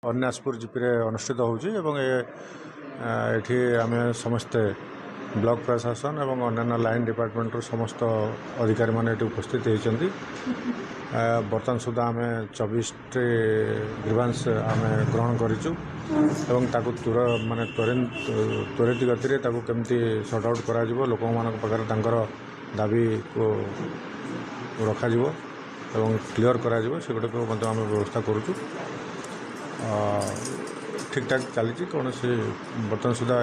अन्यासपुर GP अनुष्ठित होठी आम समस्ते block प्रशासन और अन्य लाइन डिपार्टमेंट समस्त अधिकारी मैंने उपस्थित होती बर्तमान सुधा आम 24 ग्रीवांस आम ग्रहण करूँ माने त्वरित गति केमती सर्ट आउट कर लोक पाखे दाबी को रखा क्लियर कर व्यवस्था करुँ ठीक ठाक चली कौन बर्तमान सुधा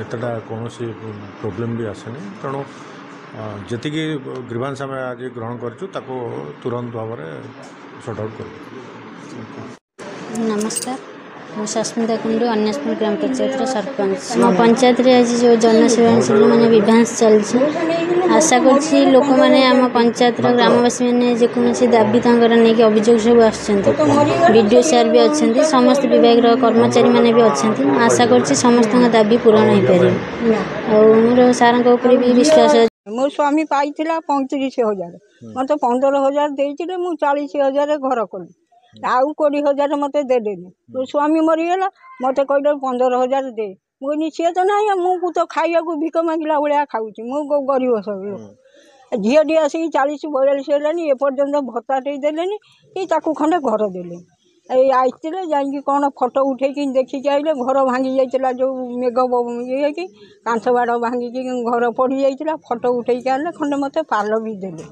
एतटा कौन प्रोब्लेम भी आसेनी तेणु जी ग्रीवांस आम आज ग्रहण करूँ तुरंत भाव में सर्ट आउट कर। नमस्कार मैं सस्मिता कुंडू अन्यासपुर ग्राम पंचायत सरपंच मो पंचायत आज जो जनसेवा शिविर मैंने विभ्रांस चलती आशा करी लोक मैंने आम पंचायत ग्रामवासी मैंने जेकोसी दाबी नहीं अभियोग सब आडियो सार भी अच्छा समस्त विभाग कर्मचारी मैंने भी अच्छा आशा कर समस्त दाबी पूरण हो पार मोर सार भी विश्वास। मो स्वामी पाई 35,000 मत 15,000 देते मुझे 40,000 घर कली आउ 20,000 मत देदेनि तो स्वामी मरीगला मत कहले 15,000 दे मुझे सी तो ना मुझे तो खाइया भिक मांगला भाया खाऊँ मु गरीब सब लोग झीटी आसिक 40-42 है एपर्तंत भत्ताटे देले कि खंडे घर देले आसते जाकि कौन फटो उठे देखिक आइले घर भांगी जाइला जो मेघ ये कि कांथ बाड़ भांगिकी घर पड़ जाइला फटो उठे आने खंडे मत पाल भी देले।